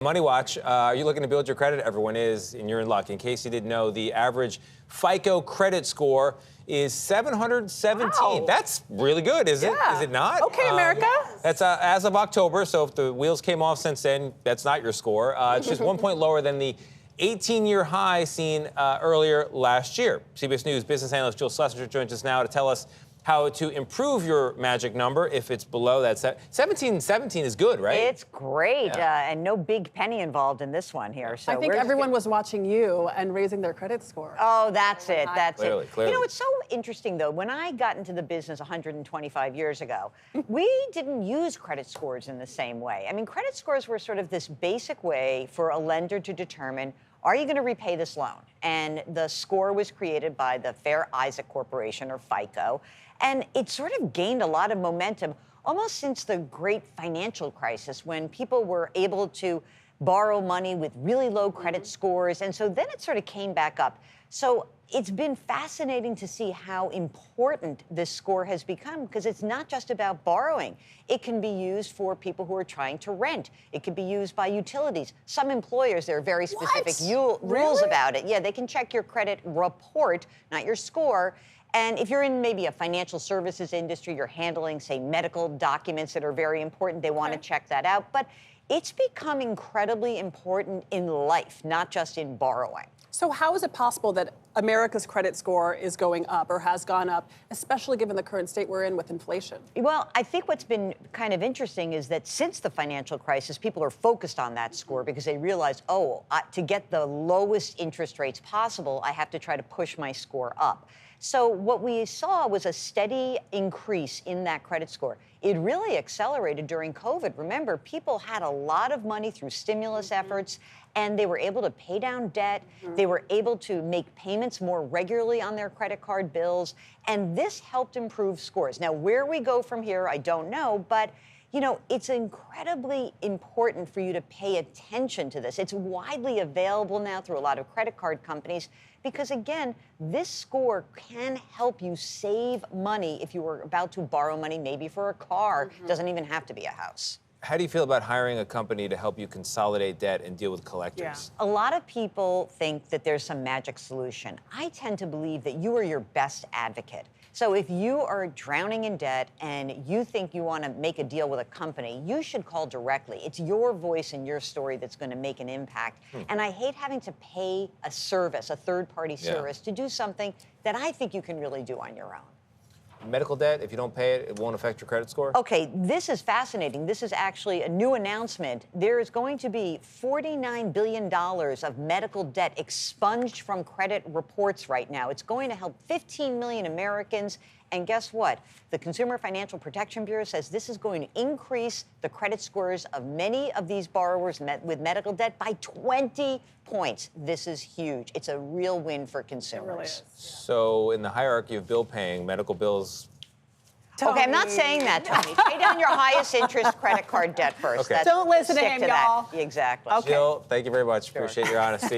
Money Watch, are you looking to build your credit? Everyone is, and you're in luck. In case you didn't know, the average FICO credit score is 717. Wow. That's really good, is it? Is it not? Okay, America. That's as of October, so if the wheels came off since then, that's not your score. It's just 1 point lower than the 18-year high seen earlier last year. CBS News business analyst Jill Schlesinger joins us now to tell us how to improve your magic number if it's below that. 17 is good, right? It's great, and no big penny involved in this one here. So I think everyone was watching you and raising their credit score. Oh, that's it. That's Clearly. You know, it's so interesting, though. When I got into the business 125 years ago, we didn't use credit scores in the same way. I mean, credit scores were sort of this basic way for a lender to determine, are you going to repay this loan? And the score was created by the Fair Isaac Corporation, or FICO. And it sort of gained a lot of momentum almost since the great financial crisis, when people were able to borrow money with really low credit scores. And so then it sort of came back up. So it's been fascinating to see how important this score has become, because it's not just about borrowing. It can be used for people who are trying to rent. It can be used by utilities. Some employers, there are very specific rules about it. Yeah, they can check your credit report, not your score. And if you're in maybe a financial services industry, you're handling, say, medical documents that are very important, they want to check that out. But it's become incredibly important in life, not just in borrowing. So how is it possible that America's credit score is going up or has gone up, especially given the current state we're in with inflation? Well, I think what's been kind of interesting is that since the financial crisis, people are focused on that score because they realize, to get the lowest interest rates possible, I have to try to push my score up. So what we saw was a steady increase in that credit score. It really accelerated during COVID. Remember, people had a lot of money through stimulus efforts, and they were able to pay down debt. They were able to make payments more regularly on their credit card bills, and this helped improve scores. Now, where we go from here, I don't know, but you know, it's incredibly important for you to pay attention to this. It's widely available now through a lot of credit card companies because, again, this score can help you save money if you were about to borrow money, maybe for a car. Doesn't even have to be a house. How do you feel about hiring a company to help you consolidate debt and deal with collectors? A lot of people think that there's some magic solution. I tend to believe that you are your best advocate. So if you are drowning in debt and you think you want to make a deal with a company, you should call directly. It's your voice and your story that's going to make an impact. And I hate having to pay a service, a third-party service, to do something that I think you can really do on your own. Medical debt, if you don't pay it, it won't affect your credit score? Okay, this is fascinating. This is actually a new announcement. There is going to be $49 billion of medical debt expunged from credit reports right now. It's going to help 15 million Americans. And guess what? The Consumer Financial Protection Bureau says this is going to increase the credit scores of many of these borrowers with medical debt by 20 points. This is huge. It's a real win for consumers. It really is. So in the hierarchy of bill paying, medical bills... Okay, I'm not saying that, Tony. Pay down your highest interest credit card debt first. Okay. Don't listen to him, y'all. Exactly. Jill, thank you very much. Appreciate your honesty.